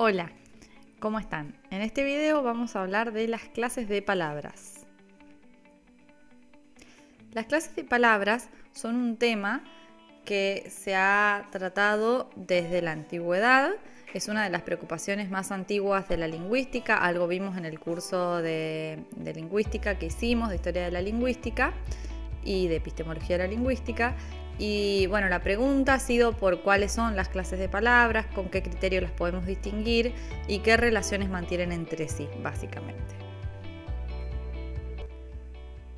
Hola, ¿cómo están? En este video vamos a hablar de las clases de palabras. Las clases de palabras son un tema que se ha tratado desde la antigüedad. Es una de las preocupaciones más antiguas de la lingüística. Algo vimos en el curso de lingüística que hicimos, de historia de la lingüística y de epistemología de la lingüística. Y bueno, la pregunta ha sido por cuáles son las clases de palabras, con qué criterio las podemos distinguir y qué relaciones mantienen entre sí, básicamente.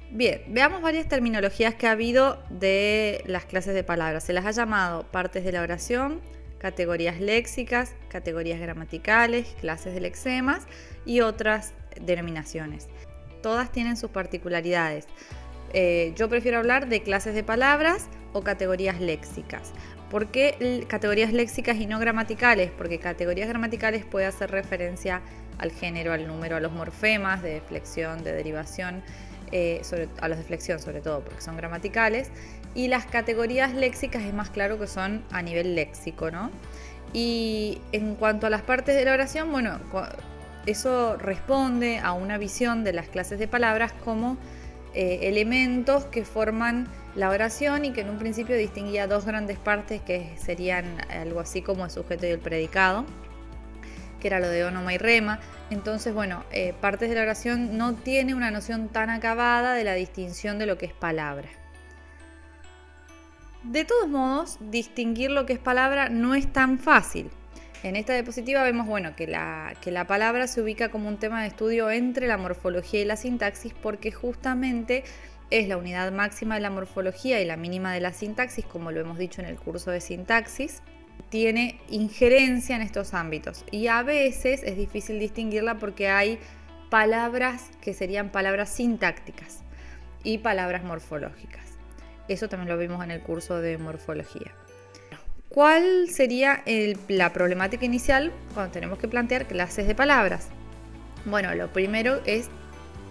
Bien, veamos varias terminologías que ha habido de las clases de palabras. Se las ha llamado partes de la oración, categorías léxicas, categorías gramaticales, clases de lexemas y otras denominaciones. Todas tienen sus particularidades. Yo prefiero hablar de clases de palabras o categorías léxicas. ¿Por qué categorías léxicas y no gramaticales? Porque categorías gramaticales puede hacer referencia al género, al número, a los morfemas de flexión, de derivación, a los de flexión sobre todo, porque son gramaticales. Y las categorías léxicas es más claro que son a nivel léxico, ¿no? Y en cuanto a las partes de la oración, bueno, eso responde a una visión de las clases de palabras como elementos que forman la oración y que en un principio distinguía dos grandes partes que serían algo así como el sujeto y el predicado, que era lo de ónoma y rema. Entonces, bueno, partes de la oración no tiene una noción tan acabada de la distinción de lo que es palabra. De todos modos, distinguir lo que es palabra no es tan fácil. En esta diapositiva vemos que la palabra se ubica como un tema de estudio entre la morfología y la sintaxis porque justamente es la unidad máxima de la morfología y la mínima de la sintaxis, como lo hemos dicho en el curso de sintaxis. Tiene injerencia en estos ámbitos y a veces es difícil distinguirla porque hay palabras que serían palabras sintácticas y palabras morfológicas. Eso también lo vimos en el curso de morfología. ¿Cuál sería la problemática inicial cuando tenemos que plantear clases de palabras? Bueno, lo primero es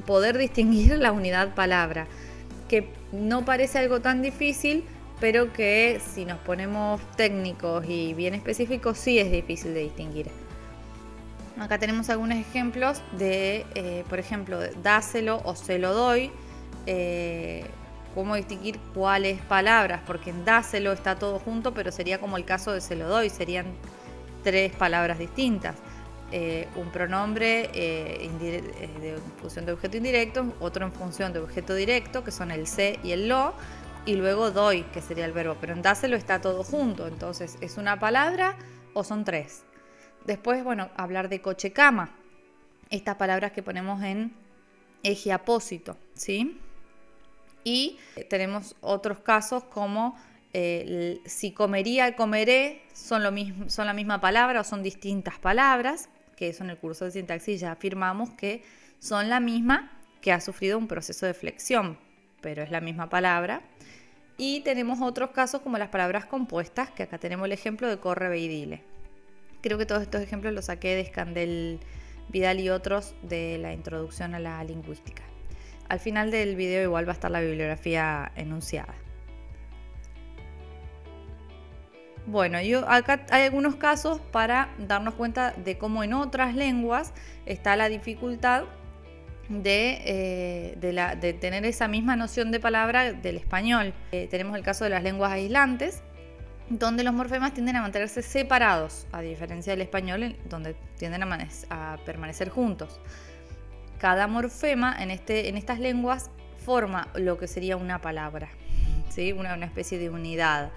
poder distinguir la unidad palabra, que no parece algo tan difícil, pero que si nos ponemos técnicos y bien específicos sí es difícil de distinguir. Acá tenemos algunos ejemplos de, por ejemplo, dáselo o se lo doy. Cómo distinguir cuáles palabras, porque en dáselo está todo junto, pero sería como el caso de se lo doy, serían tres palabras distintas. Un pronombre en función de objeto indirecto, otro en función de objeto directo, que son el se y el lo, y luego doy, que sería el verbo, pero en dáselo está todo junto, entonces ¿es una palabra o son tres? Después, bueno, hablar de coche-cama, estas palabras que ponemos en eje apósito, ¿sí? Y tenemos otros casos como si comería y comeré son la misma palabra o son distintas palabras, que eso en el curso de sintaxis ya afirmamos que son la misma, que ha sufrido un proceso de flexión, pero es la misma palabra. Y tenemos otros casos como las palabras compuestas, que acá tenemos el ejemplo de corre, ve y dile. Creo que todos estos ejemplos los saqué de Escandel, Vidal y otros de la introducción a la lingüística. Al final del video igual va a estar la bibliografía enunciada. Bueno, acá hay algunos casos para darnos cuenta de cómo en otras lenguas está la dificultad de tener esa misma noción de palabra del español. Tenemos el caso de las lenguas aislantes, donde los morfemas tienden a mantenerse separados, a diferencia del español, donde tienden a permanecer juntos. Cada morfema en estas lenguas forma lo que sería una palabra, ¿sí? Una especie de unidad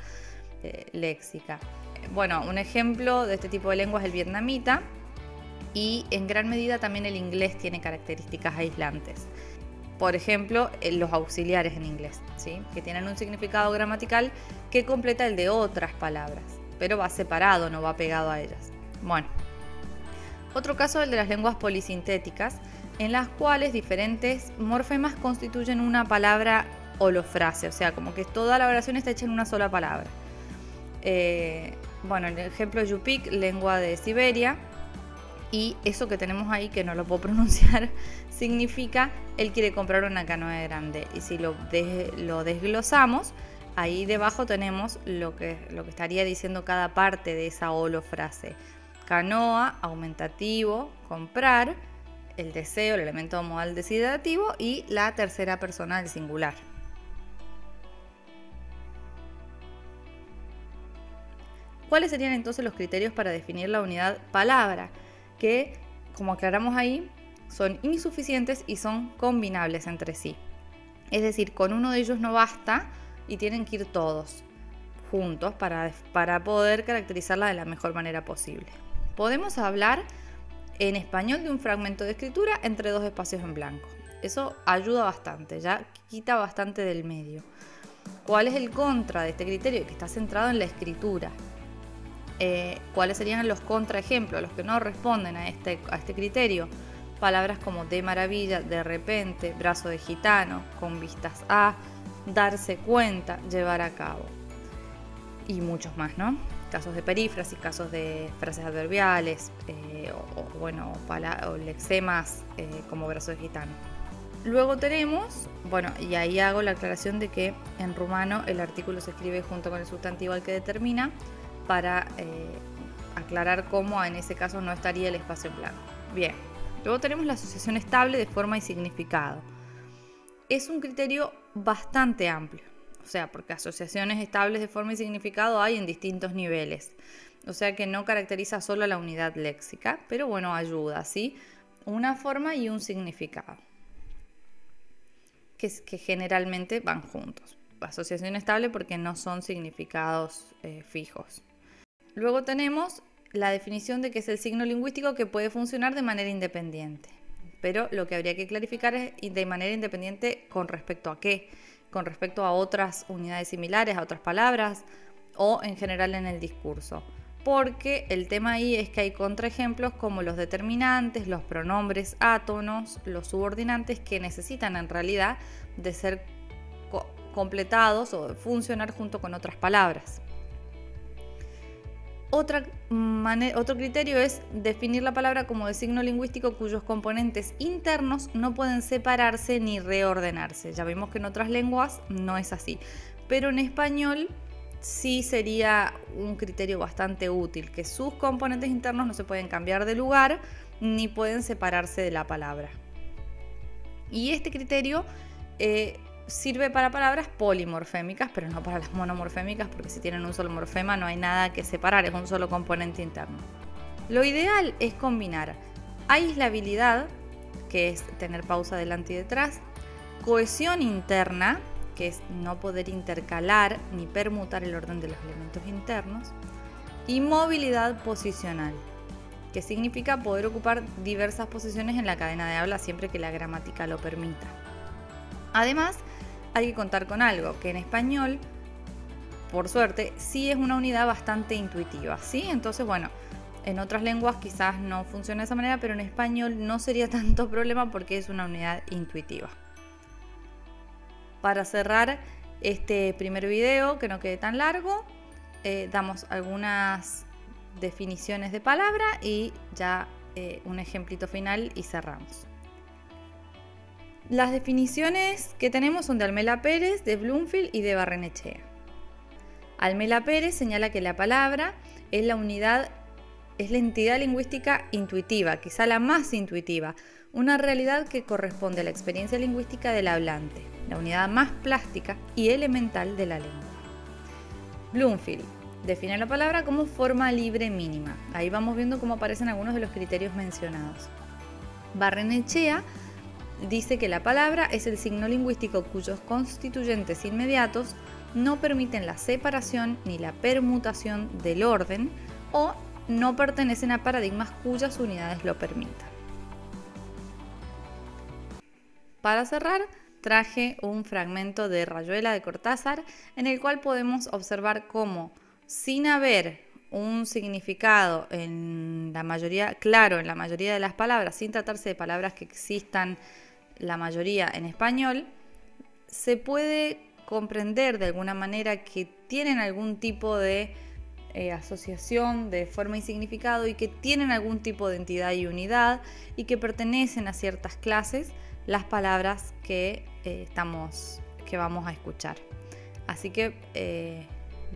léxica. Bueno, un ejemplo de este tipo de lengua es el vietnamita y en gran medida también el inglés tiene características aislantes. Por ejemplo, los auxiliares en inglés, ¿sí? Que tienen un significado gramatical que completa el de otras palabras, pero va separado, no va pegado a ellas. Bueno, otro caso es el de las lenguas polisintéticas, en las cuales diferentes morfemas constituyen una palabra holofrase, o sea, como que toda la oración está hecha en una sola palabra. Bueno, el ejemplo de Yupik, lengua de Siberia, y eso que tenemos ahí, que no lo puedo pronunciar, significa él quiere comprar una canoa grande. Y si lo desglosamos, ahí debajo tenemos lo que estaría diciendo cada parte de esa holofrase. canoa, aumentativo, comprar, el deseo, el elemento modal desiderativa y la tercera persona del singular. ¿Cuáles serían entonces los criterios para definir la unidad palabra? Que, como aclaramos ahí, son insuficientes y son combinables entre sí. Es decir, con uno de ellos no basta y tienen que ir todos juntos para poder caracterizarla de la mejor manera posible. Podemos hablar en español de un fragmento de escritura entre dos espacios en blanco. Eso ayuda bastante, ya quita bastante del medio. ¿Cuál es el contra de este criterio? Que está centrado en la escritura. ¿Cuáles serían los contraejemplos, los que no responden a este criterio? Palabras como de maravilla, de repente, brazo de gitano, con vistas a, darse cuenta, llevar a cabo. Y muchos más, ¿no? Casos de perífrasis, casos de frases adverbiales o lexemas como brazo de gitano. Luego tenemos, y ahí hago la aclaración de que en rumano el artículo se escribe junto con el sustantivo al que determina para aclarar cómo en ese caso no estaría el espacio en blanco. Bien, luego tenemos la asociación estable de forma y significado. Es un criterio bastante amplio. O sea, porque asociaciones estables de forma y significado hay en distintos niveles. O sea que no caracteriza solo a la unidad léxica, pero ayuda, ¿sí? Una forma y un significado. Que generalmente van juntos. Asociación estable porque no son significados fijos. Luego tenemos la definición de que es el signo lingüístico que puede funcionar de manera independiente. Pero lo que habría que clarificar es de manera independiente con respecto a qué. Con respecto a otras unidades similares, a otras palabras o en general en el discurso. Porque el tema ahí es que hay contraejemplos como los determinantes, los pronombres átonos, los subordinantes que necesitan en realidad de ser completados o de funcionar junto con otras palabras. Otro criterio es definir la palabra como de signo lingüístico cuyos componentes internos no pueden separarse ni reordenarse. Ya vimos que en otras lenguas no es así, pero en español sí sería un criterio bastante útil, que sus componentes internos no se pueden cambiar de lugar ni pueden separarse de la palabra. Y este criterio sirve para palabras polimorfémicas, pero no para las monomorfémicas, porque si tienen un solo morfema no hay nada que separar, es un solo componente interno. Lo ideal es combinar aislabilidad, que es tener pausa delante y detrás, cohesión interna, que es no poder intercalar ni permutar el orden de los elementos internos, y movilidad posicional, que significa poder ocupar diversas posiciones en la cadena de habla siempre que la gramática lo permita. Además, hay que contar con algo, que en español, por suerte, sí es una unidad bastante intuitiva, ¿sí? Entonces, en otras lenguas quizás no funciona de esa manera, pero en español no sería tanto problema porque es una unidad intuitiva. Para cerrar este primer video, que no quede tan largo, damos algunas definiciones de palabra y ya un ejemplito final y cerramos. Las definiciones que tenemos son de Almela Pérez, de Bloomfield y de Barrenechea. Almela Pérez señala que la palabra es la entidad lingüística intuitiva, quizá la más intuitiva, una realidad que corresponde a la experiencia lingüística del hablante, la unidad más plástica y elemental de la lengua. Bloomfield define la palabra como forma libre mínima. Ahí vamos viendo cómo aparecen algunos de los criterios mencionados. Barrenechea dice que la palabra es el signo lingüístico cuyos constituyentes inmediatos no permiten la separación ni la permutación del orden o no pertenecen a paradigmas cuyas unidades lo permitan. Para cerrar, traje un fragmento de Rayuela de Cortázar en el cual podemos observar cómo, sin haber un significado en la mayoría de las palabras, sin tratarse de palabras que existan la mayoría en español, se puede comprender de alguna manera que tienen algún tipo de asociación de forma y significado y que tienen algún tipo de entidad y unidad y que pertenecen a ciertas clases las palabras que vamos a escuchar. Así que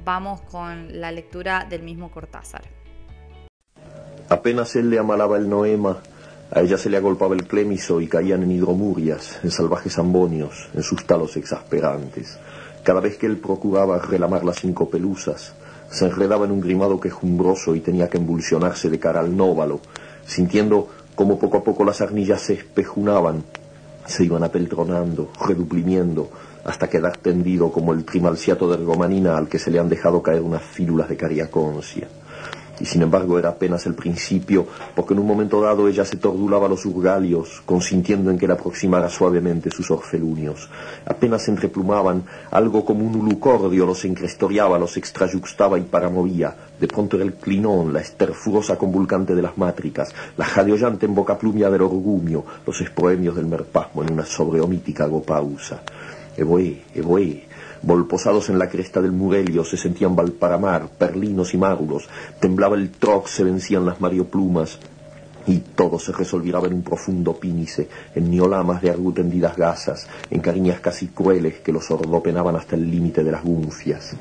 vamos con la lectura del mismo Cortázar. Apenas él le amalaba el noema, a ella se le agolpaba el clémiso y caían en hidromurias, en salvajes ambonios, en sus talos exasperantes. Cada vez que él procuraba relamar las 5 pelusas, se enredaba en un grimado quejumbroso y tenía que embulsionarse de cara al nóvalo, sintiendo como poco a poco las arnillas se espejunaban, se iban apeltronando, reduprimiendo, hasta quedar tendido como el trimalciato de ergomanina al que se le han dejado caer unas fílulas de cariaconcia. Y sin embargo era apenas el principio, porque en un momento dado ella se tordulaba los urgalios, consintiendo en que le aproximara suavemente sus orfelunios. Apenas se entreplumaban, algo como un ulucordio los encrestoriaba, los extrayuxtaba y paramovía. De pronto era el clinón, la esterfurosa convulcante de las mátricas, la jadeollante embocaplumia del orgumio, los espoemios del merpasmo en una sobreomítica agopausa. Evoé, evoé. Volposados en la cresta del Murelio se sentían Valparamar, Perlinos y Márulos, temblaba el Troc, se vencían las Marioplumas, y todo se resolviraba en un profundo pínice, en niolamas de argutendidas gasas, en cariñas casi crueles que los ordopenaban hasta el límite de las gunfias.